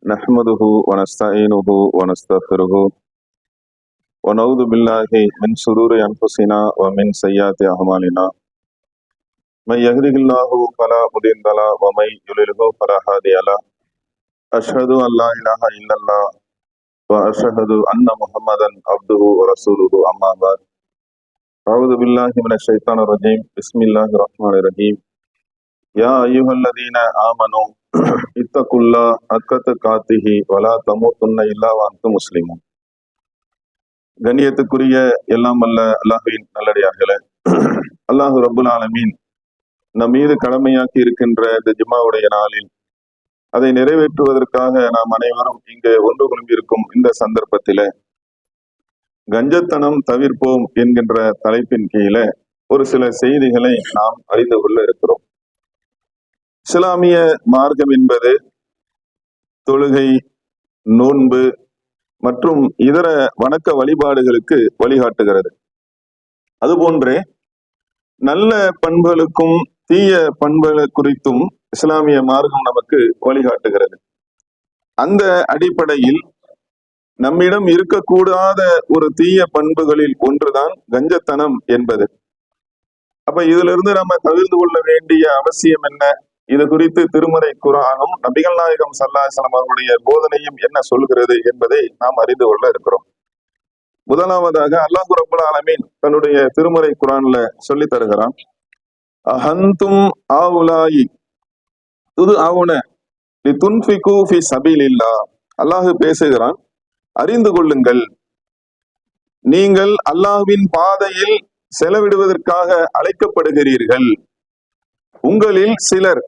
نحمده ونستعينه ونستغفره ونعوذ بالله من شرور أنفسنا ومن سيئات أعمالنا من يهده الله فلا مضل له ومن يضلل فلا هادي له أشهد أن لا إله إلا الله وأشهد أن محمدا عبده ورسوله أما بعد أعوذ بالله من الشيطان الرجيم بسم الله الرحمن الرحيم يا أيها الذين آمنوا اتقوا الله حق تقاته ولا تموتن إلا وأنتم مسلمون. கண்ணியத்துக்குரிய எல்லாம் வல்ல அல்லாஹ்வின் நல்லடியார்களே, அல்லாஹு ரப்புல் ஆலமீன் நம் மீது கடமையாக்கி இருக்கின்ற இந்த ஜும்மாவுடைய நாளில் அதை நிறைவேற்றுவதற்காக நாம் அனைவரும் இங்கு ஒன்று குழும்பியிருக்கும் இந்த சந்தர்ப்பத்தில கஞ்சத்தனம் தவிர்ப்போம் என்கின்ற தலைப்பின் கீழே ஒரு சில செய்திகளை நாம் அறிந்து கொள்ள இருக்கிறோம். இஸ்லாமிய மார்க்கம் என்பது தொழுகை, நோன்பு மற்றும் இதர வணக்க வழிபாடுகளுக்கு வழிகாட்டுகிறது. அதுபோன்றே நல்ல பண்புகளுக்கும் தீய பண்புகள் குறித்தும் இஸ்லாமிய மார்க்கம் நமக்கு வழிகாட்டுகிறது. அந்த அடிப்படையில் நம்மிடம் இருக்கக்கூடாத ஒரு தீய பண்புகளில் ஒன்றுதான் கஞ்சத்தனம் என்பது. அப்ப இதுல இருந்து நம்ம தவிர்த்து கொள்ள வேண்டிய அவசியம் என்ன, இது குறித்து திருமறை குர்ஆனும் நபிகள் நாயகம் ஸல்லல்லாஹு அலைஹி வஸல்லம் அவர்களுடைய போதனையும் என்ன சொல்கிறது என்பதை நாம் அறிந்து கொள்ள இருக்கிறோம். முதலாவதாக அல்லாஹ் ரப்பல் ஆலமீன் தன்னுடைய திருமறை குர்ஆன்ல சொல்லி தருகிறான், அஹந்தும் ஆவுலாயி துதுஅவுன லிதுன்ஃபிகு ஃபீ ஸபீலில்லாஹ். அல்லாஹ் பேசுகிறான், அறிந்து கொள்ளுங்கள், நீங்கள் அல்லாஹ்வின் பாதையில் செலவிடுவதற்காக அழைக்கப்படுகிறீர்கள். உங்களில் சிலர்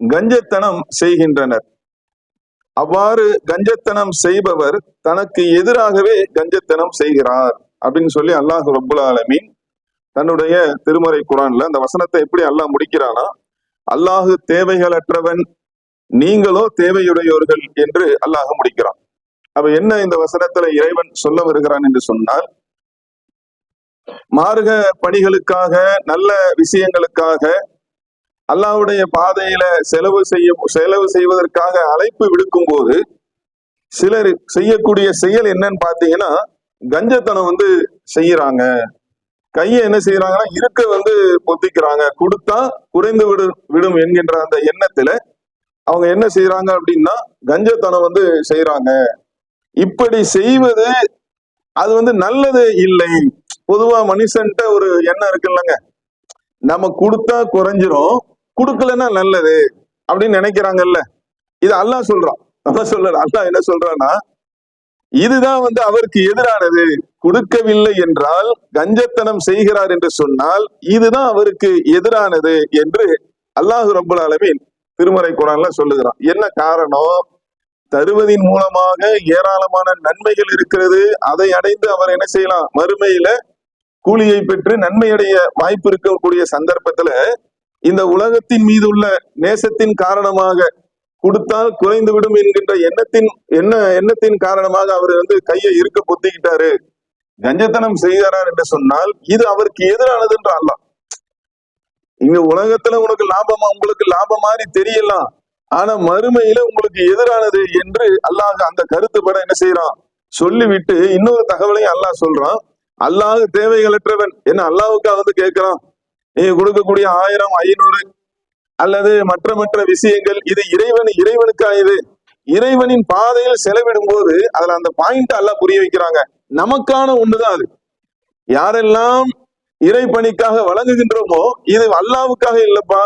கஞ்சத்தனம் செய்கின்றனர். அவ்வாறு கஞ்சத்தனம் செய்பவர் தனக்கு எதிராகவே கஞ்சத்தனம் செய்கிறார் அப்படின்னு சொல்லி அல்லாஹ் ரப்புல் ஆலமீன் தன்னுடைய திருமறை குர்ஆன்ல அந்த வசனத்தை எப்படி அல்லாஹ் முடிக்கிறானா, அல்லாஹ் தேவைகளற்றவன், நீங்களோ தேவையுடையோர்கள் என்று அல்லாஹ் முடிக்கிறான். அப்ப என்ன இந்த வசனத்துல இறைவன் சொல்ல வருகிறான் என்று சொன்னால், மார்க்க பணிகளுக்காக நல்ல விஷயங்களுக்காக அல்லாஹ்வுடைய பாதையில செலவு செய்வதற்காக அழைப்பு விடுக்கும் போது சிலர் செய்யக்கூடிய செயல் என்னன்னு பாத்தீங்கன்னா, கஞ்சத்தனம் செய்யறாங்க. கையை என்ன செய்யறாங்கன்னா இருக்க பொத்திக்கிறாங்க, கொடுத்தா குறைந்து விடும் என்கின்ற அந்த எண்ணத்துல அவங்க என்ன செய்யறாங்க அப்படின்னா கஞ்சத்தனம் செய்யறாங்க. இப்படி செய்வது அது நல்லது இல்லை. பொதுவா மனுஷன்ட்ட ஒரு எண்ணம் இருக்குல்லங்க, நம்ம கொடுத்தா குறைஞ்சிரும், கொடுக்கலன்னா நல்லது அப்படின்னு நினைக்கிறாங்கல்ல. இது அல்லாஹ் சொல்றான், நம்ம சொல்ற அல்லாஹ் என்ன சொல்றான்னா, இதுதான் அவருக்கு எதிரானது. கொடுக்கவில்லை என்றால், கஞ்சத்தனம் செய்கிறார் என்று சொன்னால் இதுதான் அவருக்கு எதிரானது என்று அல்லாஹ் ரப்புல் ஆலமீன் திருமறை குர்ஆன்ல சொல்லுகிறான். என்ன காரணம்? தருவதின் மூலமாக ஏராளமான நன்மைகள் இருக்கிறது. அதை அடைந்து அவர் என்ன செய்யலாம், மறுமையில கூலியை பெற்று நன்மையடைய வாய்ப்பு இருக்கக்கூடிய சந்தர்ப்பத்துல இந்த உலகத்தின் மீது உள்ள நேசத்தின் காரணமாக கொடுத்தால் குறைந்து விடும் என்கின்ற எண்ணத்தின் காரணமாக அவர் கையை இருக்க பொத்திக்கிட்டாரு, கஞ்சத்தனம் செய்கிறார் என்று சொன்னால் இது அவருக்கு எதிரானது என்று அல்லாஹ். இங்க உலகத்துல உங்களுக்கு லாபம் மாதிரி தெரியலாம், ஆனா மறுமையில உங்களுக்கு எதிரானது என்று அல்லாஹ் அந்த கருத்துப்பட என்ன செய்யறான் சொல்லிவிட்டு இன்னொரு தகவலையும் அல்லாஹ் சொல்றான். அல்லாஹ் தேவைகளற்றவன். என்ன அல்லாஹ்வுக்காக கேட்கிறான், நீங்க கொடுக்கக்கூடிய 1000 500 அல்லது மற்ற விஷயங்கள் இது இறைவனுக்கா? இது இறைவனின் பாதையில் செலவிடும் போது அதுல அந்த பாயிண்ட் அல்லாஹ் புரிய வைக்கிறாங்க. நமக்கான ஒண்ணுதான் அது. யாரெல்லாம் இறை பணிக்காக வழங்குகின்றோமோ இது அல்லாஹ்வுக்காக இல்லப்பா.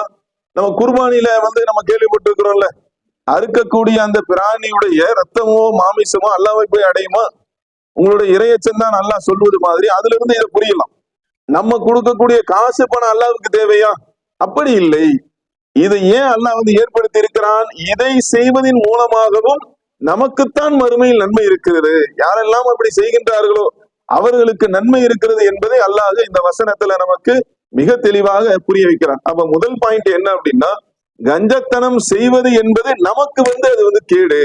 நம்ம குர்பானில நம்ம கேள்விப்பட்டிருக்கிறோம்ல, அறுக்கக்கூடிய அந்த பிராணியுடைய ரத்தமோ மாமிசமோ அல்லாஹ்வை போய் அடையுமா? உங்களுடைய இறையச்சம் தான் அல்லாஹ் சொல்வது மாதிரி அதுல இருந்து இதை புரியலாம். நம்ம கொடுக்கக்கூடிய காசு பணம் அல்லாஹ்வுக்கு தேவையா? அப்படி இல்லை. இதை ஏன் அல்லாஹ் ஏற்படுத்தி இருக்கிறான்? இதை செய்வதன் மூலமாகவும் நமக்குத்தான் மறுமையில் நன்மை இருக்கிறது. யாரெல்லாம் அப்படி செய்கின்றார்களோ அவர்களுக்கு நன்மை இருக்கிறது என்பதை அல்லாஹ் இந்த வசனத்துல நமக்கு மிக தெளிவாக புரிய வைக்கிறான். அப்ப முதல் பாயிண்ட் என்ன அப்படின்னா, கஞ்சத்தனம் செய்வது என்பது நமக்கு அது கேடு,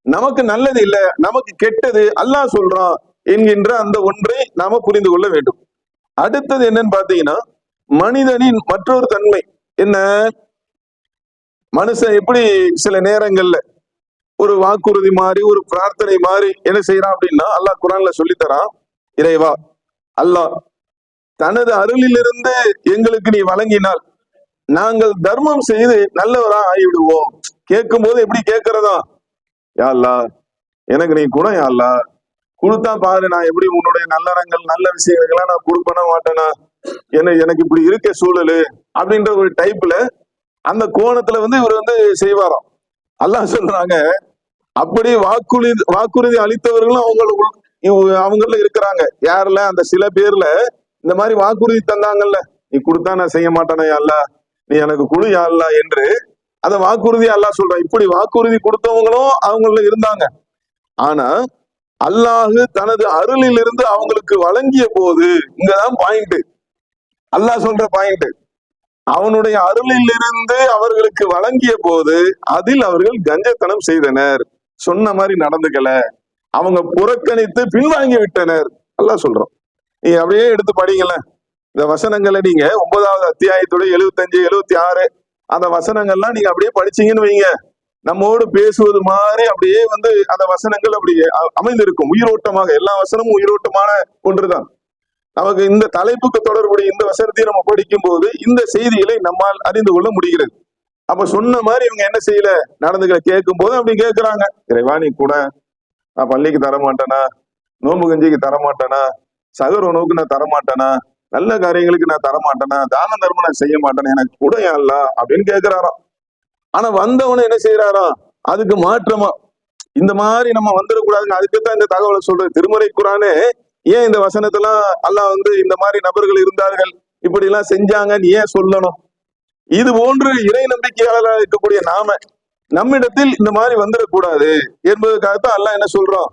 நமக்கு நல்லது இல்லை, நமக்கு கெட்டது அல்லாஹ் சொல்றான் என்கின்ற அந்த ஒன்றை நாம புரிந்து கொள்ள வேண்டும். அடுத்தது என்னன்னு பாத்தீங்கன்னா, மனிதனின் மற்றொரு தன்மை என்ன, மனுஷன் எப்படி சில நேரங்கள்ல ஒரு வாக்குறுதி மாதிரி, ஒரு பிரார்த்தனை மாதிரி என்ன செய்யறான் அப்படின்னா அல்லாஹ் குர்ஆன்ல சொல்லித்தரான், இறைவா அல்லாஹ் தனது அருளிலிருந்து எங்களுக்கு நீ வழங்கினால் நாங்கள் தர்மம் செய்து நல்லவரா ஆகிவிடுவோம். கேட்கும் போது எப்படி கேட்கிறதா, யா அல்லாஹ் எனக்கு நீ குணம், யா அல்லாஹ் கொடுத்தா பாரு, நான் எப்படி உன்னுடைய நல்லறங்கள் நல்ல விஷயங்கள்லாம் நான் கொடுப்பனா மாட்டேனா, எனக்கு இப்படி இருக்க சூழலு அப்படின்ற ஒரு டைப்ல அந்த கோணத்துல இவர் செய்வாராம். அல்லாஹ் சொல்றாங்க, அப்படி வாக்குறுதி அளித்தவர்களும் அவங்கள இருக்கிறாங்க. யாருல, அந்த சில பேர்ல இந்த மாதிரி வாக்குறுதி தந்தாங்கல்ல, நீ கொடுத்தா நான் செய்ய மாட்டானே யா அல்லாஹ், நீ எனக்கு குழு யா அல்லாஹ் என்று அந்த வாக்குறுதி அல்லாஹ் சொல்றான். இப்படி வாக்குறுதி கொடுத்தவங்களும் அவங்கள இருந்தாங்க. ஆனா அல்லாஹ் தனது அருளில் இருந்து அவங்களுக்கு வழங்கிய போது, இங்கதான் பாயிண்ட், அல்லாஹ் சொல்ற பாயிண்ட், அவனுடைய அருளில் இருந்து அவர்களுக்கு வழங்கிய போது அதில் அவர்கள் கஞ்சத்தனம் செய்தனர், சொன்ன மாதிரி நடந்துக்கல, அவங்க புறக்கணித்து பின்வாங்கி விட்டனர். அல்லாஹ் சொல்றோம். நீ அப்படியே எடுத்து படிங்கல இந்த வசனங்களை, நீங்க 9வது அத்தியாயத்துடைய 75, 76 அந்த வசனங்கள்லாம் நீங்க அப்படியே படிச்சீங்கன்னு வைங்க, நம்மோடு பேசுவது மாதிரி அப்படியே அந்த வசனங்கள் அப்படியே அமைந்திருக்கும் உயிரோட்டமாக. எல்லா வசனமும் உயிரோட்டமான ஒன்றுதான். நமக்கு இந்த தலைப்புக்கு தொடர்புடைய இந்த வசனத்தை நம்ம படிக்கும் போது இந்த செய்திகளை நம்மால் அறிந்து கொள்ள முடிகிறது. அப்ப சொன்ன மாதிரி இவங்க என்ன செய்யல, நடந்துகளை கேட்கும் போது அப்படி கேட்கிறாங்க, இறைவா நீ கூட நான் பள்ளிக்கு தரமாட்டேனா, நோம்பு கஞ்சிக்கு தரமாட்டேனா, சகர் உணவுக்கு நான் தரமாட்டேனா, நல்ல காரியங்களுக்கு நான் தரமாட்டேனா, தான தர்மம் நான் செய்ய மாட்டேனா, எனக்கு கூட யா அல்லாஹ் அப்படின்னு கேட்கிறாராம். ஆனா வந்தவன என்ன செய்யறாராம், அதுக்கு மாற்றமா இந்த மாதிரி நம்ம வந்துடக்கூடாதுன்னு அதுக்குத்தான் இந்த தகவலை சொல்றது. திருமறை குர்ஆனே ஏன் இந்த வசனத்தெல்லாம் அல்லாஹ் இந்த மாதிரி நபர்கள் இருந்தார்கள், இப்படி எல்லாம் செஞ்சாங்கன்னு ஏன் சொல்லணும்? இது போன்று இறை நம்பிக்கையாளராக இருக்கக்கூடிய நம்மிடத்தில் இந்த மாதிரி வந்துடக்கூடாது என்பதற்காகத்தான் அல்லாஹ் என்ன சொல்றோம்,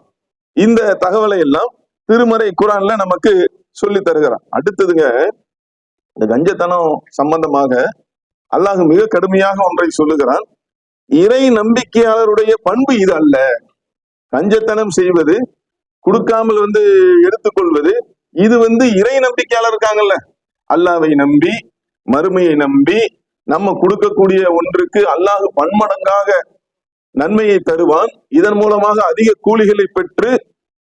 இந்த தகவலை எல்லாம் திருமறை குர்ஆன்ல நமக்கு சொல்லி தருகிறான். அடுத்ததுங்க, இந்த கஞ்சத்தனம் சம்பந்தமாக அல்லாஹ் மிக கடுமையாக ஒன்றை சொல்லுகிறான். இறை நம்பிக்கையாளருடைய பண்பு இது அல்ல. கஞ்சத்தனம் செய்வது, கொடுக்காமல் எடுத்துக்கொள்வது, இது இறை நம்பிக்கையாளர் இருக்காங்கல்ல, அல்லாஹ்வை நம்பி மறுமையை நம்பி நம்ம கொடுக்கக்கூடிய ஒன்றுக்கு அல்லாஹ் பன்மடங்காக நன்மையை தருவான், இதன் மூலமாக அதிக கூலிகளை பெற்று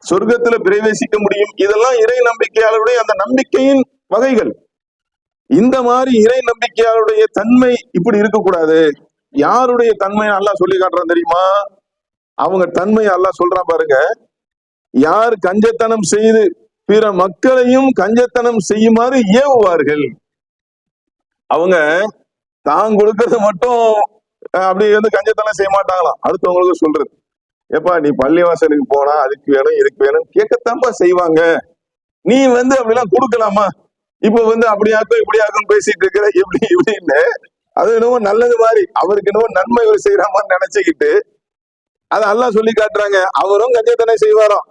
சொர்க்கத்துல பிரவேசிக்க முடியும். இதெல்லாம் இறை நம்பிக்கையாளருடைய அந்த நம்பிக்கையின் வகைகள். இந்த மாதிரி இறை நம்பிக்கையாளருடைய தன்மை இப்படி இருக்கக்கூடாது. யாருடைய தன்மை அல்லாஹ் சொல்லி காட்டுறான் தெரியுமா? அவங்க தன்மையை அல்லாஹ் சொல்றான் பாருங்க, யார் கஞ்சத்தனம் செய்து பிற மக்களையும் கஞ்சத்தனம் செய்யுமாறு ஏவுவார்கள், அவங்க தான் கொடுக்கறது மட்டும் அப்படி கஞ்சத்தனம் செய்ய மாட்டாங்களாம். அடுத்தவங்களுக்கு சொல்றது, எப்பா நீ பள்ளிவாசலுக்கு போனா அதுக்கு வேணும் இதுக்கு வேணும் கேட்கத்தான்ப்பா செய்வாங்க, நீ அப்படிலாம் கொடுக்கலாமா, இப்ப அப்படியாக்கும் இப்படியாக்கும் பேசிட்டு இருக்கிற எப்படி இப்படின்னு, அது என்னவோ நல்லது மாதிரி, அவருக்கு என்னவோ நன்மை இவர் செய்யற மாதிரி நினைச்சுக்கிட்டு அதை அல்லாஹ் சொல்லி காட்டுறாங்க. அவரும் கஞ்சத்தனம் செய்வாராம்.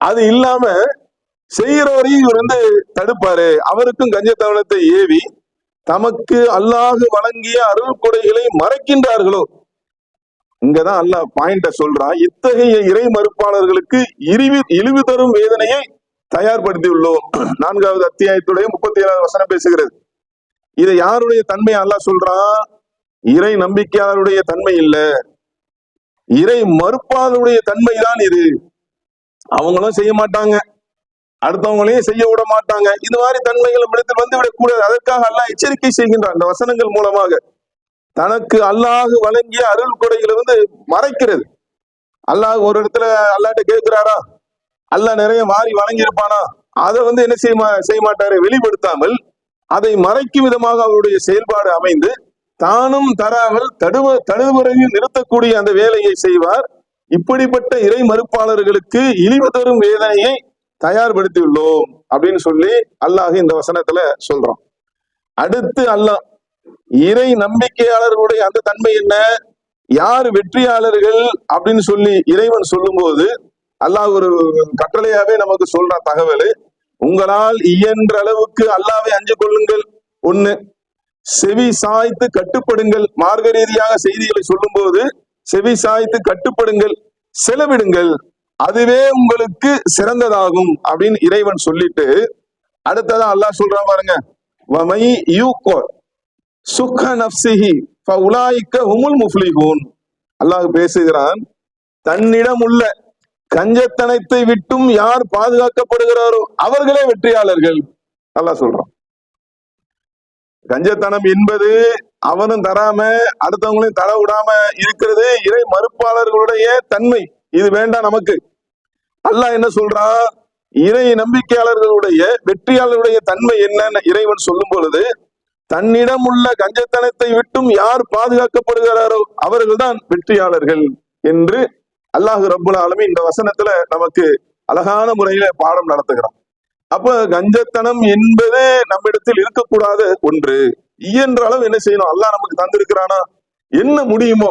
அது இல்லாம செய்யறவரையும் இவர் தடுப்பாரு. அவருக்கும் கஞ்சத்தனத்தை ஏவி தமக்கு அல்லாஹ் வழங்கிய அருள் கொடைகளை மறைக்கின்றார்களோ. இங்கதான் அல்லாஹ் பாயிண்ட சொல்றான், இத்தகைய இறை மறுப்பாளர்களுக்கு இழிவு தரும் வேதனையை தயார்படுத்தி உள்ளோம். 4வது அத்தியாயத்துடைய 37வது வசனம் பேசுகிறது. இதை யாருடைய தன்மை அல்லாஹ் சொல்றான்? இறை நம்பிக்கையாளருடைய தன்மை இல்ல, இறை மறுப்பாளருடைய தன்மை தான் இது. அவங்களும் செய்ய மாட்டாங்க, அடுத்தவங்களையும் செய்ய விட மாட்டாங்க. இது மாதிரி தன்மைகள் இடத்தில் விடக் கூடாது. அதற்காக அல்லாஹ் எச்சரிக்கை செய்கின்றான் இந்த வசனங்கள் மூலமாக. தனக்கு அல்லாஹ் வழங்கிய அருள் கொடைகளை மறைக்கிறது. அல்லாஹ் ஒரு இடத்துல அல்லாஹ்ட்ட கேட்கிறாரா, அல்லாஹ் நிறைய வாரி வழங்கி இருப்பானா, அதை என்ன செய்ய மாட்டாரு, வெளிப்படுத்தாமல் அதை மறைக்கும் விதமாக அவருடைய செயல்பாடு அமைந்து தானும் தராமல் தடுவரையும் நிறுத்தக்கூடிய அந்த வேலையை செய்வார். இப்படிப்பட்ட இறை மறுப்பாளர்களுக்கு இழிவு தரும் வேதனையை தயார்படுத்தி உள்ளோம் அப்படின்னு சொல்லி அல்லாஹ் இந்த வசனத்துல சொல்றான். அடுத்து அல்லாஹ் இறை நம்பிக்கையாளர்களுடைய அந்த தன்மை என்ன, யார் வெற்றியாளர்கள் அப்படின்னு சொல்லி இறைவன் சொல்லும் போது அல்லாஹ் ஒரு கட்டளையாவே நமக்கு சொல்ற தகவல், உங்களால் இயன்ற அளவுக்கு அல்லாஹ்வை அஞ்சு கொள்ளுங்கள். ஒண்ணு, செவி சாய்த்து கட்டுப்படுங்கள். மார்க்க ரீதியாக செய்திகளை சொல்லும் போது செவி சாய்த்து கட்டுப்படுங்கள், செலவிடுங்கள், அதுவே உங்களுக்கு சிறந்ததாகும் அப்படின்னு இறைவன் சொல்லிட்டு அடுத்ததான் அல்லாஹ் சொல்றான் பாருங்க, வமை யூகோ சுக நஃப்ஸிஹி ஃபஉலாயிக ஹுமுல் முஃப்லிஹூன். அல்லாஹ் பேசுகிறான், தன்னிடம் உள்ள கஞ்சத்தனத்தை விட்டும் யார் பாதுகாக்கப்படுகிறாரோ அவர்களே வெற்றியாளர்கள். அல்லாஹ் சொல்றான். கஞ்சத்தனம் என்பது அவனும் தராம அடுத்தவங்களையும் தர விடாம இருக்கிறது இறை மறுப்பாளர்களுடைய தன்மை. இது வேண்டாம் நமக்கு. அல்லாஹ் என்ன சொல்றான்? இறை நம்பிக்கையாளர்களுடைய வெற்றியாளர்களுடைய தன்மை என்னன்னு இறைவன் சொல்லும் பொழுது, தன்னிடம் உள்ள கஞ்சத்தனத்தை விட்டும் யார் பாதுகாக்கப்படுகிறாரோ அவர்கள் தான் வெற்றியாளர்கள் என்று அல்லாஹ் ரப்புல் ஆலமீன் இந்த வசனத்துல நமக்கு அழகான முறையில பாடம் நடத்துகிறான். அப்ப கஞ்சத்தனம் என்பது நம்மிடத்தில் இருக்கக்கூடாத ஒன்று. இயன்ற அளவு என்ன செய்யணும்? அல்லாஹ் நமக்கு தந்திருக்கிறானா, என்ன முடியுமோ.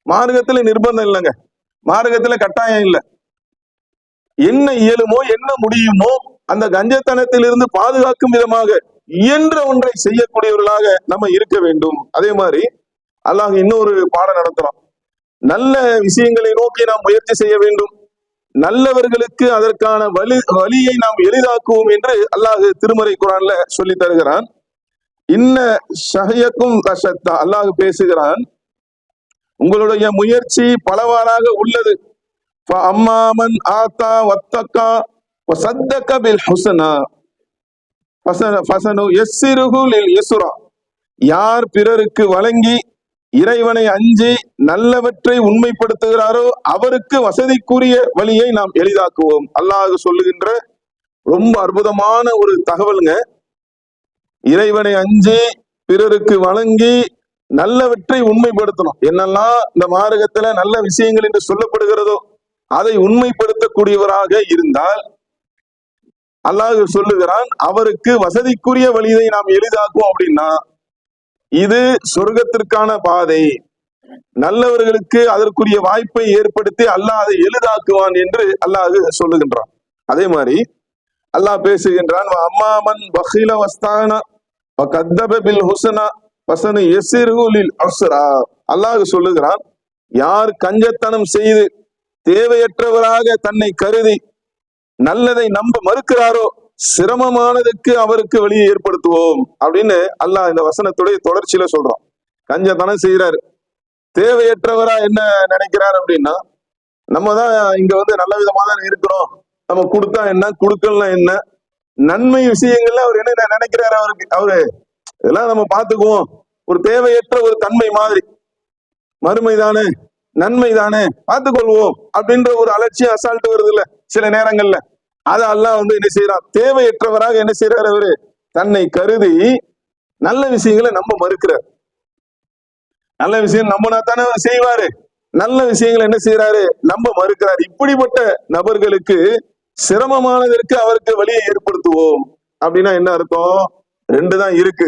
மார்க்கத்துல நிர்பந்தம் இல்லைங்க, மார்க்கத்துல கட்டாயம் இல்லை. என்ன இயலுமோ என்ன முடியுமோ அந்த கஞ்சத்தனத்திலிருந்து பாதுகாக்கும் விதமாக இயன்ற ஒன்றை செய்யக்கூடியவர்களாக நம்ம இருக்க வேண்டும். அதே மாதிரி அல்லாஹ் இன்னொரு பாடம் நடத்துறான். நல்ல விஷயங்களை நோக்கி நாம் முயற்சி செய்ய வேண்டும், நல்லவர்களுக்கு அதற்கான வழியை நாம் எளிதாக்குவோம் என்று அல்லாஹ் திருமறை குர்ஆன்ல சொல்லி தருகிறான். இன்ன ஷஹயக்கும் கஷத்தா, அல்லாஹ் பேசுகிறான், உங்களுடைய முயற்சி பலவாறாக உள்ளது. அம்மாமன் ஆத்தா வத்தக்கா வசத்தக பில் ஹுஸ்னா ஃபஸனு யஸ்ஸிருஹு லில் யுஸ்ரா, யார் பிறருக்கு வழங்கி இறைவனை அஞ்சி நல்லவற்றை உண்மைப்படுத்துகிறாரோ அவருக்கு வசதிக்குரிய வழியை நாம் எளிதாக்குவோம். அல்லாஹ் சொல்லுகின்ற ரொம்ப அற்புதமான ஒரு தகவலுங்க. இறைவனை அஞ்சி பிறருக்கு வழங்கி நல்லவற்றை உண்மைப்படுத்தணும். என்னெல்லாம் இந்த மார்க்கத்துல நல்ல விஷயங்கள் என்று சொல்லப்படுகிறதோ அதை உண்மைப்படுத்தக்கூடியவராக இருந்தால் அல்லாஹ் சொல்லுகிறான், அவருக்கு வசதிக்குரிய வழியை நாம் எளிதாக்குவோம். அப்படின்னா இது சொர்க்கத்திற்கான பாதை, நல்லவர்களுக்கு அதற்குரிய வாய்ப்பை ஏற்படுத்தி அல்லாஹ் அதை எளிதாக்குவான் என்று அல்லாஹ் சொல்லுகின்றான். அதே மாதிரி அல்லாஹ் பேசுகின்றான், அம்மாமன் பஹில வஸ்தானா வகத்தப பில் ஹுஸ்னா ஃபஸனு யஸ்ஸிருஹு லில் உஸ்ரா, அல்லாஹ் சொல்லுகிறான், யார் கஞ்சத்தனம் செய்து தேவையற்றவராக தன்னை கருதி நல்லதை நம்ப மறுக்கிறாரோ சிரமமானதுக்கு அவருக்கு வழியை ஏற்படுத்துவோம் அப்படின்னு அல்லாஹ் இந்த வசனத்துடைய தொடர்ச்சியில சொல்றான். கஞ்சத்தனம் செய்யறாரு, தேவையற்றவரா என்ன நினைக்கிறார் அப்படின்னா, நம்ம தான் இங்க நல்ல விதமா தான் இருக்கிறோம், நம்ம கொடுத்தா என்ன கொடுக்கலாம் என்ன, நன்மை விஷயங்கள்ல அவர் என்ன நினைக்கிறாரு, அவரு இதெல்லாம் நம்ம பார்த்துக்குவோம், ஒரு தேவையற்ற ஒரு தன்மை மாதிரி, மறுமை தானே நன்மை தானே பார்த்துக்கொள்வோம் அப்படின்ற ஒரு அலட்சியம் அசால்ட்டு வருது இல்ல சில நேரங்கள்ல. அத அல்லாஹ் என்ன செய்யறான், தேவையற்றவராக என்ன செய்யறாரு, அவரு தன்னை கருதி நல்ல விஷயங்களை நம்ப மறுக்கிறார். நல்ல விஷயம் நம்பினா தானே செய்வாரு, நல்ல விஷயங்களை என்ன செய்யறாரு, நம்ப மறுக்கிறார். இப்படிப்பட்ட நபர்களுக்கு சிரமமானதற்கு அவருக்கு வழியை ஏற்படுத்துவோம். அப்படின்னா என்ன அர்த்தம்? ரெண்டு தான் இருக்கு.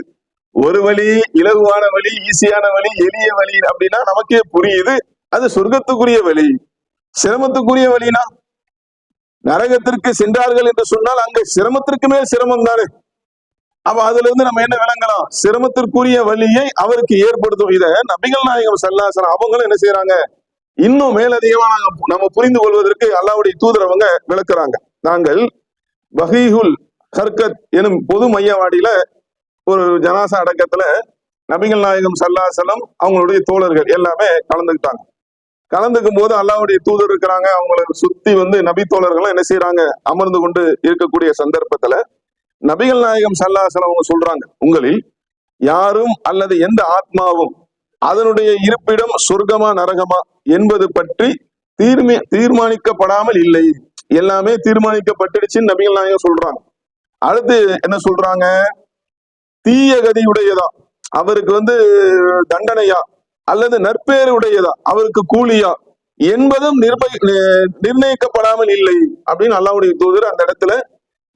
ஒரு வழி இலகுவான வழி, ஈஸியான வழி, எளிய வழி அப்படின்னா நமக்கே புரியுது, அது சொர்க்கத்துக்குரிய வழி. சிரமத்துக்குரிய வழினா நரகத்திற்கு சென்றார்கள் என்று சொன்னால் அங்க சிரமத்திற்கு மேல் சிரமம் தானே. அப்ப அதுல இருந்து நம்ம என்ன விளங்கலாம், சிரமத்திற்குரிய வழியை அவருக்கு ஏற்படுத்தும். இத நபிகள் நாயகம் ஸல்லல்லாஹு அலைஹி வஸல்லம் அவங்களும் என்ன செய்யறாங்க, இன்னும் மேலதிகமா நம்ம புரிந்து கொள்வதற்கு அல்லாஹ்வுடைய தூதர் அவங்க விளக்குறாங்க. நாங்கள் பஹீஹுல் ஹர்கத் எனும் பொது மையவாடியில ஒரு ஜனாசா அடக்கத்துல நபிகள் நாயகம் ஸல்லல்லாஹு அலைஹி வஸல்லம் அவங்களுடைய தோழர்கள் எல்லாமே கலந்துக்கிட்டாங்க. கலந்துக்கும் போது அல்லாஹ்வுடைய தூதர் இருக்கிறாங்க, அவங்களை சுத்தி நபி தோழர்களும் என்ன செய்யறாங்க, அமர்ந்து கொண்டு இருக்கக்கூடிய சந்தர்ப்பத்துல நபிகள் நாயகம் ஸல்லல்லாஹு அலைஹி வஸல்லம் அவங்க சொல்றாங்க, உங்களில் யாரும் அல்லது எந்த ஆத்மாவும் அதனுடைய இருப்பிடம் சொர்க்கமா நரகமா என்பது பற்றி தீர்மானிக்கப்படாமல் இல்லை, எல்லாமே தீர்மானிக்கப்பட்டுடுச்சுன்னு நபிகள் நாயகம் சொல்றாங்க. அடுத்து என்ன சொல்றாங்க, தீய கதியுடையதா அவருக்கு தண்டனையா அல்லது நற்பேறு உடையதா அவருக்கு கூலியா என்பதும் நிர்ணயிக்கப்படாமல் இல்லை அப்படின்னு அல்லாஹ்வுடைய தூதர் அந்த இடத்துல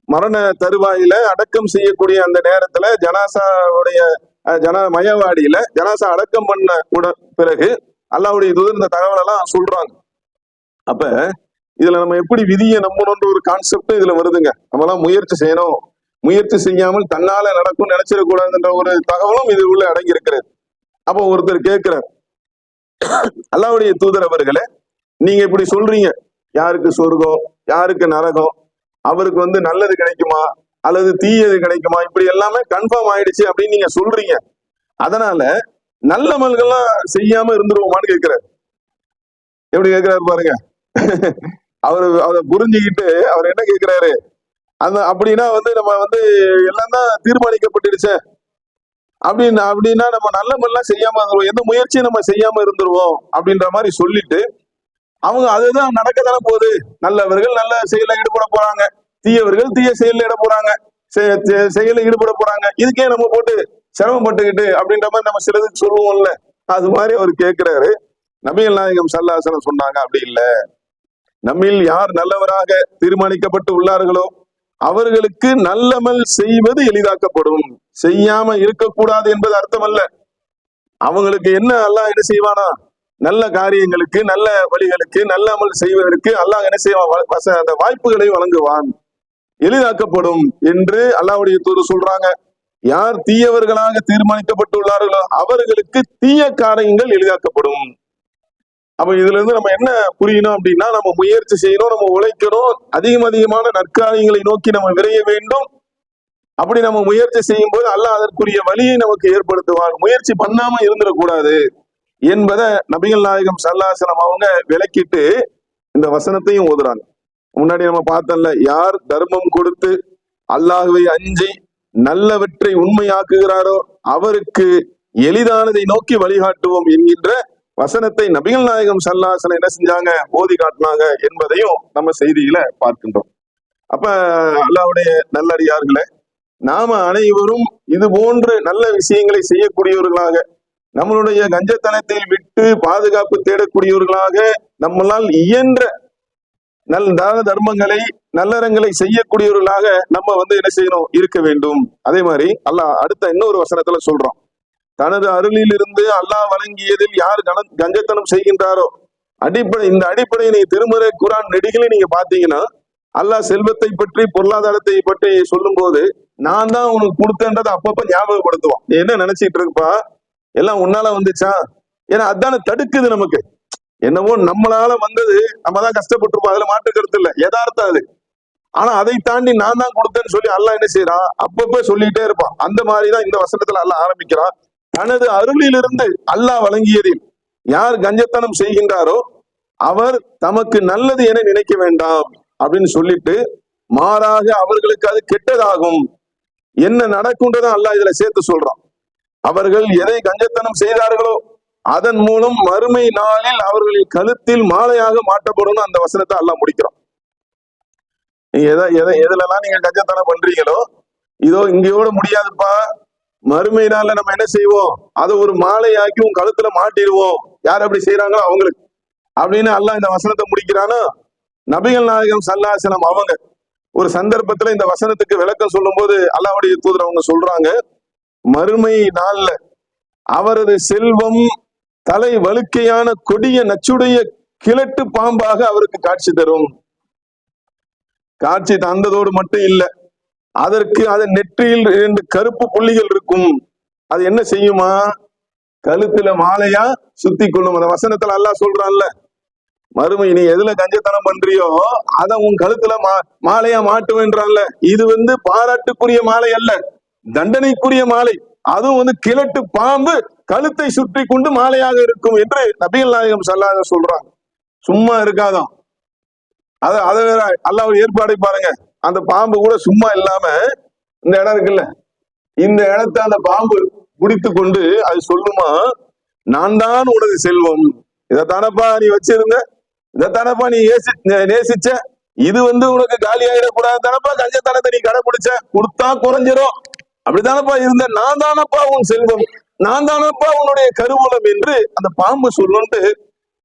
மரண தருவாயில அடக்கம் செய்யக்கூடிய அந்த நேரத்துல ஜனாசாவுடைய மயவாடியில ஜனாசா அடக்கம் பண்ண பிறகு அல்லாஹ்வுடைய தூதர் இந்த தகவல் எல்லாம் சொல்றாங்க. அப்ப இதுல நம்ம எப்படி விதியை நம்பணும்ன்ற ஒரு கான்செப்ட் இதுல வருதுங்க. நம்ம எல்லாம் முயற்சி செய்யணும், முயற்சி செய்யாமல் தன்னால நடக்கும் நினைச்சிடக்கூடாதுன்ற ஒரு தகவலும் இது உள்ள அடங்கி இருக்கிறது. அப்போ ஒருத்தர் கேட்கிறார், அல்லாஹ்வுடைய தூதர் அவர்களே, நீங்க இப்படி சொல்றீங்க, யாருக்கு சொர்க்கம் யாருக்கு நரகம், அவருக்கு நல்லது கிடைக்குமா அல்லது தீயது கிடைக்குமா, இப்படி எல்லாமே கன்ஃபார்ம் ஆயிடுச்சு அப்படின்னு நீங்க சொல்றீங்க, அதனால நல்ல மல்கள்லாம் செய்யாம இருந்துருவோமான்னு கேட்கிறாரு. எப்படி கேட்கிறாரு பாருங்க, அதை புரிஞ்சுக்கிட்டு அவர் என்ன கேட்கிறாரு, அப்படின்னா நம்ம எல்லாம் தான் தீர்மானிக்கப்பட்டுடுச்சு அப்படின்னா நம்ம நல்ல எல்லாம் செய்யாம இருந்துருவோம், எந்த முயற்சியும் நம்ம செய்யாம இருந்துருவோம் அப்படின்ற மாதிரி சொல்லிட்டு அவங்க அதுதான் நடக்கத்தானே போகுது. நல்லவர்கள் நல்ல செயல ஈடுபட போறாங்க, தீயவர்கள் தீய செயல செயல ஈடுபட போறாங்க. இதுக்கே நம்ம போட்டு சிரமப்பட்டுக்கிட்டு அப்படின்ற மாதிரி நம்ம சிலதுக்கு சொல்லுவோம்ல, அது மாதிரி அவர் கேட்கிறாரு. நபிகள் நாயகம் ஸல்லல்லாஹு அலைஹி வஸல்லம் சொன்னாங்க, அப்படி இல்லை. நம்மில் யார் நல்லவராக தீர்மானிக்கப்பட்டு உள்ளார்களோ அவர்களுக்கு நல்லமல் செய்வது எளிதாக்கப்படும். செய்யாம இருக்கக்கூடாது என்பது அர்த்தம் அல்ல. அவங்களுக்கு என்ன அல்லாஹ் என்ன செய்வானா, நல்ல காரியங்களுக்கு நல்ல வழிகளுக்கு நல்ல அமல் செய்வதற்கு அல்லாஹ் என்ன செய்வான், அந்த வாய்ப்புகளை வழங்குவான், எளிதாக்கப்படும் என்று அல்லாஹ்வுடைய தூதர் சொல்றாங்க. யார் தீயவர்களாக தீர்மானிக்கப்பட்டுள்ளார்களோ அவர்களுக்கு தீய காரியங்கள் எளிதாக்கப்படும். அப்ப இதுல இருந்து நம்ம என்ன புரியணும் அப்படின்னா, நம்ம முயற்சி செய்யணும், நம்ம உழைக்கணும், அதிகமான நற்காரியங்களை நோக்கி நம்ம விரைய வேண்டும். அப்படி நம்ம முயற்சி செய்யும் போது அல்லாஹ் அதற்குரிய வழியை நமக்கு ஏற்படுத்துவான். முயற்சி பண்ணாம இருந்துடக்கூடாது என்பதை நபிகள் நாயகம் ஸல்லல்லாஹு அலைஹி வஸல்லம் அவங்க விளக்கிட்டு இந்த வசனத்தையும் ஓதுறாங்க. முன்னாடி நம்ம பார்த்தோம்ல, யார் தர்மம் கொடுத்து அல்லாஹ்வை அஞ்சி நல்லவற்றை உண்மையாக்குகிறாரோ அவருக்கு எளிதானதை நோக்கி வழிகாட்டுவோம் என்கின்ற வசனத்தை நபிகள் நாயகம் ஸல்லல்லாஹு அலைஹி வஸல்லம் என்ன செஞ்சாங்க, ஓதி காட்டினாங்க என்பதையும் நம்ம செய்தியில பார்க்கின்றோம். அப்ப அல்லாஹ்வுடைய நல்லடியார்களே, நாம அனைவரும் இது போன்று நல்ல விஷயங்களை செய்யக்கூடியவர்களாக, நம்மளுடைய கஞ்சத்தனத்தில் விட்டு பாதுகாப்பு தேடக்கூடியவர்களாக, நம்மளால் இயன்ற தான தர்மங்களை நல்லறங்களை செய்யக்கூடியவர்களாக நம்ம என்ன செய்யணும், இருக்க வேண்டும். அதே மாதிரி அல்லாஹ் அடுத்த இன்னொரு வசனத்துல சொல்றோம், தனது அருளில் இருந்து அல்லாஹ் வழங்கியதில் யார் கஞ்சத்தனம் செய்கின்றாரோ, இந்த அடிப்படை நீ திருமறை குர்ஆன் நெடுகிலே நீங்க பாத்தீங்கன்னா அல்லாஹ் செல்வத்தை பற்றி பொருளாதாரத்தை பற்றி சொல்லும் போது நான் தான் உனக்கு கொடுத்தேன்றதை அப்பப்ப ஞாபகப்படுத்துவான். நீ என்ன நினைச்சிட்டு இருப்பா, எல்லாம் உன்னால வந்துச்சா, ஏன்னா அதான தடுக்குது நமக்கு. என்னவோ நம்மளால வந்தது, நம்ம தான் கஷ்டப்பட்டிருப்போம், அதுல மாற்று கருத்து இல்லை, யதார்த்தம் அது. ஆனா அதை தாண்டி நான் தான் கொடுத்தேன்னு சொல்லி அல்லாஹ் என்ன செய்யறான், அப்பப்ப சொல்லிட்டே இருப்பான். அந்த மாதிரிதான் இந்த வசனத்துல அல்லாஹ் ஆரம்பிக்கிறான், தனது அருளிலிருந்து அல்லாஹ் வழங்கியதில் யார் கஞ்சத்தனம் செய்கின்றாரோ அவர் தமக்கு நல்லது என நினைக்க வேண்டாம் அப்படின்னு சொல்லிட்டு, மாறாக அவர்களுக்கு அது கெட்டதாகும். என்ன நடக்கும்ன்றத அல்லாஹ் இதுல சேர்த்து சொல்றான். அவர்கள் எதை கஞ்சத்தனம் செய்தார்களோ அதன் மூலம் மறுமை நாளில் அவர்களின் கழுத்தில் மாலையாக மாட்டப்படும் அந்த வசனத்தை அல்லாஹ் முடிக்கிறான். நீங்க எதுலலாம் நீங்க கஞ்சத்தனம் பண்றீங்களோ இதோ இங்கேயோட முடியாதுப்பா, மறுமை நாள்ல நம்ம என்ன செய்வோம், அதை ஒரு மாலையாக்கி உன் கழுத்துல மாட்டிடுவோம், யார் அப்படி செய்யறாங்களோ அவங்களுக்கு அப்படின்னு அல்லாஹ் இந்த வசனத்தை முடிக்கிறானா. நபிகள் நாயகம் ஸல்லல்லாஹு அலைஹி வஸல்லம் அவங்க ஒரு சந்தர்ப்பத்துல இந்த வசனத்துக்கு விளக்கம் சொல்லும் போது அல்லாஹ்வுடைய தூதர் அவங்க சொல்றாங்க, மறுமை நாள்ல அவரது செல்வம் தலை வழுக்கையான கொடிய நச்சுடைய கிழட்டு பாம்பாக அவருக்கு காட்சி தரும். காட்சி தந்ததோடு மட்டும் இல்லை, அதற்கு அதன் நெற்றியில் 2 கருப்பு புள்ளிகள் இருக்கும். அது என்ன செய்யுமா, கழுத்துல மாலையா சுத்தி கொள்ளும். அந்த வசனத்துல அல்லாஹ் சொல்றான்ல, மறுமை நீ எதுல கஞ்சத்தனம் பண்றியோ அத உன் கழுத்துல மாலையா மாட்டுவேன்றான்ல. இது பாராட்டுக்குரிய மாலை அல்ல, தண்டனைக்குரிய மாலை. அதுவும் கிழட்டு பாம்பு கழுத்தை சுற்றி கொண்டு மாலையாக இருக்கும் என்று நபிகள் நாயகம் ஸல்லல்லாஹு அலைஹி வஸல்லம் சொல்றாங்க. சும்மா இருக்காதான், அதை வேற அல்லாஹ் ஏற்பாடை பாருங்க. அந்த பாம்பு கூட சும்மா இல்லாம இந்த இடம் இருக்குல்ல, இந்த இடத்தை அந்த பாம்பு பிடித்து கொண்டு அது சொல்லுமா, நான் தான் உனது செல்வம், இதைத்தானப்பா நீ வச்சிருந்த, இதைத்தானப்பா நீ நேசிச்ச, இது உனக்கு காலி ஆயிடக்கூடாது தானப்பா கஞ்சத்தனத்தை நீ கடைபிடிச்ச, கொடுத்தா குறைஞ்சிரும், அப்படித்தானப்பா இருந்த, நான் தானப்பா உன் செல்வம், நான் தானப்பா உன்னுடைய கருவூலம் என்று அந்த பாம்பு சொல்லுன்ட்டு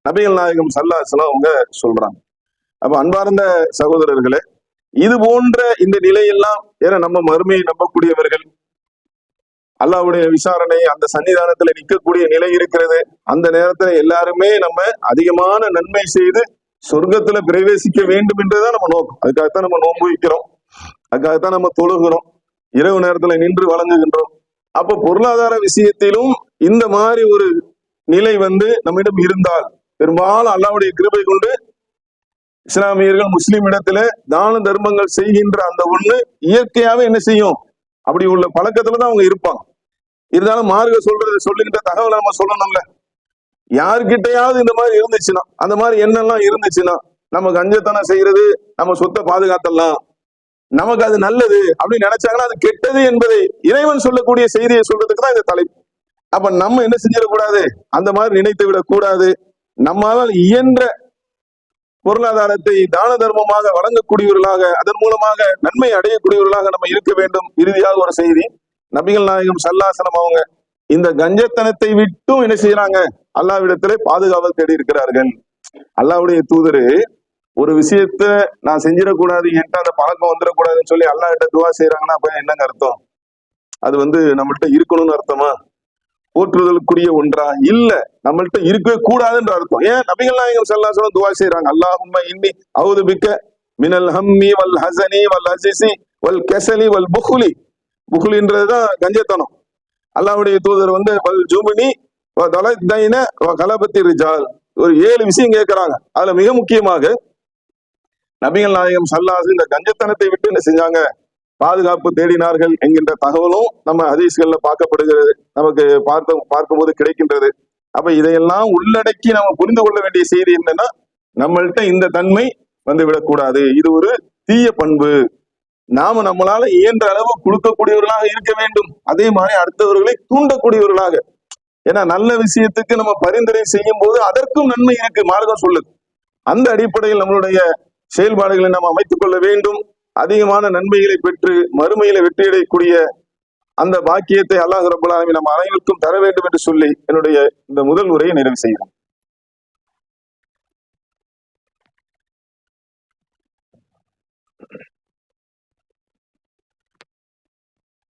நபிகள் நாயகம் ஸல்லல்லாஹு அலைஹி வஸல்லம் அவங்க சொல்றாங்க. அப்ப அன்பார்ந்த சகோதரர்களே, இது போன்ற இந்த நிலையெல்லாம், ஏன்னா நம்ம மறுமையை நம்பக்கூடியவர்கள், அல்லாஹ்வுடைய விசாரணை அந்த சன்னிதானத்துல நிற்கக்கூடிய நிலை இருக்கிறது. அந்த நேரத்துல எல்லாருமே நம்ம அதிகமான நன்மை செய்து சொர்க்கத்துல பிரவேசிக்க வேண்டும் என்றுதான் நம்ம நோக்கம். அதுக்காகத்தான் நம்ம நோன்பு வைக்கிறோம், அதுக்காகத்தான் நம்ம தொழுகிறோம், இரவு நேரத்துல நின்று வழங்குகின்றோம். அப்ப பொருளாதார விஷயத்திலும் இந்த மாதிரி ஒரு நிலை நம்மிடம் இருந்தால், பெரும்பாலும் அல்லாஹ்வுடைய கிருபை கொண்டு இஸ்லாமியர்கள் முஸ்லிம் இடத்துல தான தர்மங்கள் செய்கின்ற அந்த ஒண்ணு இயற்கையாவே என்ன செய்யும், அப்படி உள்ள பழக்கத்துலதான் அவங்க இருப்பாங்க. இருந்தாலும் மார்க்க சொல்லுகின்ற தகவலை நம்ம சொல்லணும்ல. யார்கிட்டையாவது இந்த மாதிரி இருந்துச்சுன்னா, அந்த மாதிரி எண்ணெல்லாம் இருந்துச்சுன்னா நம்ம கஞ்சத்தனம் செய்யறது நம்ம சொத்தை பாதுகாத்தலாம், நமக்கு அது நல்லது அப்படின்னு நினைச்சாங்கன்னா அது கெட்டது என்பதை இறைவன் சொல்லக்கூடிய செய்தியை சொல்றதுக்கு தான் இந்த தலைப்பு. அப்ப நம்ம என்ன செஞ்சிடக்கூடாது, அந்த மாதிரி நினைத்து விடக் கூடாது. நம்மால் இயன்ற பொருளாதாரத்தை தான தர்மமாக வழங்கக்கூடியவர்களாக, அதன் மூலமாக நன்மை அடையக்கூடியவர்களாக நம்ம இருக்க வேண்டும். இறுதியாக ஒரு செய்தி, நபிகள் நாயகம் ஸல்லல்லாஹு அவங்க இந்த கஞ்சத்தனத்தை விட்டும் என்ன செய்யறாங்க, அல்லாஹ்விடத்திலே பாதுகாவல் தேடி இருக்கிறார்கள். அல்லாஹ்வுடைய தூதரு ஒரு விஷயத்த நான் செஞ்சிடக்கூடாது, என்கிட்ட அந்த பழக்கம் வந்துடக்கூடாதுன்னு சொல்லி அல்லாஹ் கிட்ட துவா செய்யறாங்கன்னா அப்ப என்னங்க அர்த்தம்? அது நம்மள்ட்ட இருக்கணும்னு அர்த்தமா? போற்றுதலுக்குரிய ஒன்றா? இல்ல, நம்மள்ட்ட இருக்கவே கூடாதுன்ற அர்த்தம். ஏன் நபிகள் நாயகம் ஸல்லல்லாஹு அலைஹி வஸல்லம் துஆ செய்றாங்க, அல்லாஹும்ம இன்னி அஊது பிக்க மினல் ஹம்மி வல் ஹஸனி வல் அஜ்ஸி வல் கஸலி வல் புக்லி. புக்லின்றதுதான் கஞ்சத்தனம். அல்லாஹ்வுடைய தூதர் வல் ஜுப்னி வ தலத்தைன வ கலபத்தி ரிஜால், ஒரு 7 விஷயம் கேட்கிறாங்க. அதுல மிக முக்கியமாக நபிகள் நாயகம் ஸல்லல்லாஹு அலைஹி வஸல்லம் இந்த கஞ்சத்தனத்தை விட்டு என்ன செஞ்சாங்க, பாதுகாப்பு தேடினார்கள் என்கின்ற தகவலும் நம்ம ஹதீஸ்கள்ல பார்க்கப்படுகிறது, நமக்கு பார்க்கும்போது கிடைக்கின்றது. அப்ப இதையெல்லாம் உள்ளடக்கி நம்ம புரிந்து கொள்ள வேண்டிய செய்தி என்னன்னா, நம்மள்ட்ட இந்த தன்மை விடக்கூடாது. இது ஒரு தீய பண்பு. நாம நம்மளால இயன்ற அளவு கொடுக்கக்கூடியவர்களாக இருக்க வேண்டும். அதே மாதிரி அடுத்தவர்களை தூண்டக்கூடியவர்களாக. ஏன்னா நல்ல விஷயத்துக்கு நம்ம பரிந்துரை செய்யும் போது அதற்கும் நன்மை இருக்கு, மார்க்கம் சொல்லுது. அந்த அடிப்படையில் நம்மளுடைய செயல்பாடுகளை நாம் அமைத்துக் கொள்ள வேண்டும். அதிகமான நன்மைகளை பெற்று மறுமையில வெற்றியடையக்கூடிய அந்த பாக்கியத்தை அல்லாஹ் ரப்பல் ஆலமீன் நம்ம அனைவருக்கும் தர வேண்டும் என்று சொல்லி என்னுடைய இந்த முதல் உரையை நிறைவு செய்கிறேன்.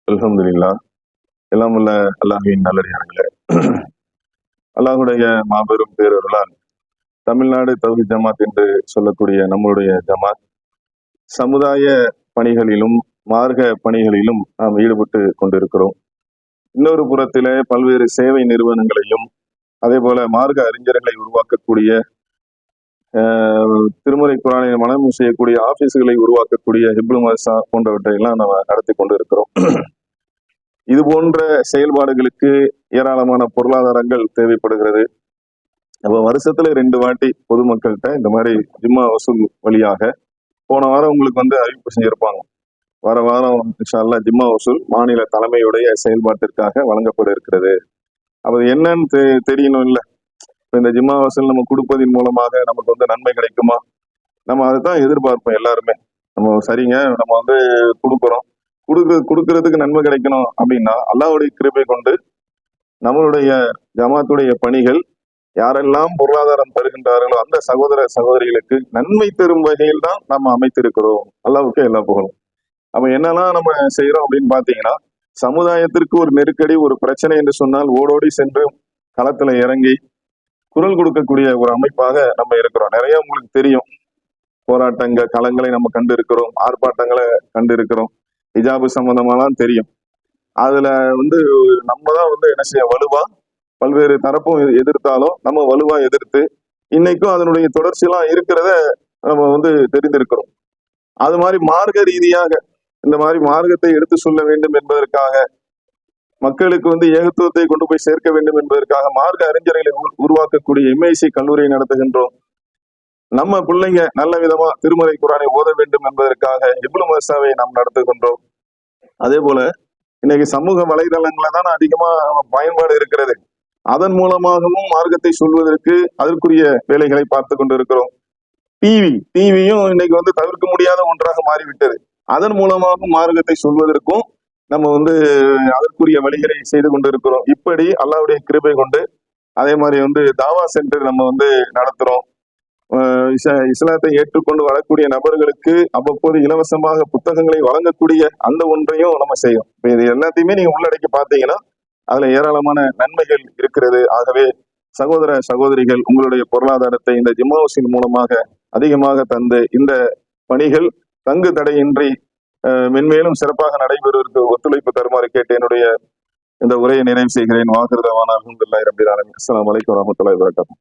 அல்ஹம்துலில்லாஹ். எல்லாம் உள்ள அல்லாஹ்வின் நல்லடியார்களே, அல்லாஹ்வுடைய மாபெரும் பேரருளால் தமிழ்நாடு தௌஹீத் ஜமாத் என்று சொல்லக்கூடிய நம்மளுடைய ஜமாத் சமுதாய பணிகளிலும் மார்க்க பணிகளிலும் நாம் ஈடுபட்டு கொண்டிருக்கிறோம். இன்னொரு புறத்திலே பல்வேறு சேவை நிறுவனங்களையும் அதே போல மார்க்க அறிஞர்களை உருவாக்கக்கூடிய திருமுறை குர்ஆனை மனனம் செய்யக்கூடிய ஆபீஸ்களை உருவாக்கக்கூடிய ஹிப்ரு மதரசா போன்றவற்றை எல்லாம் நம்ம நடத்தி கொண்டு இருக்கிறோம். இது போன்ற செயல்பாடுகளுக்கு ஏராளமான பொருளாதாரங்கள் தேவைப்படுகிறது. அப்ப வருஷத்துல 2 வாட்டி பொதுமக்கள்கிட்ட இந்த மாதிரி ஜும்மா வசூல் வழியாக, போன வாரம் உங்களுக்கு அறிவிப்பு செஞ்சிருப்பாங்க, வார வாரம் இன்ஷா அல்லாஹ் ஜும்மா வசூல் மாநில தலைமையுடைய செயல்பாட்டிற்காக வழங்கப்பட இருக்கிறது. அப்ப என்னன்னு தெரியணும் இல்ல. இந்த ஜும்மா வசூல் நம்ம கொடுப்பதின் மூலமாக நமக்கு நன்மை கிடைக்குமா? நம்ம அதுதான் எதிர்பார்ப்போம் எல்லாருமே. நம்ம சரிங்க, நம்ம கொடுக்குறோம், கொடுக்கறதுக்கு நன்மை கிடைக்கணும் அப்படின்னா அல்லாஹ்வுடைய கிருபை கொண்டு நம்மளுடைய ஜமாத்துடைய பணிகள் யாரெல்லாம் பொருளாதாரம் தருகின்றார்களோ அந்த சகோதர சகோதரிகளுக்கு நன்மை தரும் வகையில் தான் நம்ம அமைத்திருக்கிறோம். அல்லாஹ்வுக்கு எல்லா புகழும். அப்ப என்னெல்லாம் நம்ம செய்யறோம் அப்படின்னு பாத்தீங்கன்னா, சமுதாயத்திற்கு ஒரு நெருக்கடி, ஒரு பிரச்சனை என்று சொன்னால் ஓடோடி சென்று களத்துல இறங்கி குரல் கொடுக்கக்கூடிய ஒரு அமைப்பாக நம்ம இருக்கிறோம். நிறைய உங்களுக்கு தெரியும், போராட்டங்கள் களங்களை நம்ம கண்டு இருக்கிறோம், ஆர்ப்பாட்டங்களை கண்டு இருக்கிறோம், ஹிஜாபு சம்பந்தமாலாம் தெரியும். அதுல நம்ம தான் என்ன செய்ய வலுவா பல்வேறு தரப்பும் எதிர்த்தாலும் நம்ம வலுவா எதிர்த்து இன்னைக்கும் அதனுடைய தொடர்ச்சியெல்லாம் இருக்கிறத நம்ம தெரிந்திருக்கிறோம். அது மாதிரி மார்க்க ரீதியாக இந்த மாதிரி மார்க்கத்தை எடுத்து சொல்ல வேண்டும் என்பதற்காக, மக்களுக்கு ஏகத்துவத்தை கொண்டு போய் சேர்க்க வேண்டும் என்பதற்காக மார்க்க அறிஞர்களை உருவாக்கக்கூடிய எம்ஐசி கல்லூரியை நடத்துகின்றோம். நம்ம பிள்ளைங்க நல்ல விதமா திருமறை குர்ஆனை ஓத வேண்டும் என்பதற்காக இப்னு மதரசாவை நாம் நடத்துகின்றோம். அதே போல இன்னைக்கு சமூக வலைதளங்கள தான் அதிகமா பயன்பாடு இருக்கிறது. அதன் மூலமாகவும் மார்க்கத்தை சொல்வதற்கு அதற்குரிய வேலைகளை பார்த்து கொண்டு இருக்கிறோம். டிவியும் இன்னைக்கு தவிர்க்க முடியாத ஒன்றாக மாறிவிட்டது. அதன் மூலமாகவும் மார்க்கத்தை சொல்வதற்கும் நம்ம அதற்குரிய வழிகளை செய்து கொண்டு இருக்கிறோம். இப்படி அல்லாஹ்வுடைய கிருபை கொண்டு அதே மாதிரி தாவா சென்டர் நம்ம நடத்துறோம். இஸ்லாத்தை ஏற்றுக்கொண்டு வரக்கூடிய நபர்களுக்கு அவ்வப்போது இலவசமாக புத்தகங்களை வழங்கக்கூடிய அந்த ஒன்றையும் நம்ம செய்யும். இது எல்லாத்தையுமே நீங்க உள்ளடக்கி பார்த்தீங்கன்னா அதுல ஏராளமான நன்மைகள் இருக்கிறது. ஆகவே சகோதர சகோதரிகள், உங்களுடைய பொருளாதாரத்தை இந்த ஜும்மா வசூல் மூலமாக அதிகமாக தந்து இந்த பணிகள் தங்கு தடையின்றி மென்மேலும் சிறப்பாக நடைபெறுவதற்கு ஒத்துழைப்பு தருமாறு கேட்டு என்னுடைய இந்த உரையை நிறைவு செய்கிறேன். வாஹிரு தஅவானா அல்ஹம்துலில்லாஹி ரப்பில் ஆலமீன். அஸ்ஸலாமு அலைக்கும் வரஹ்மத்துல்லாஹி வபரகாத்துஹு.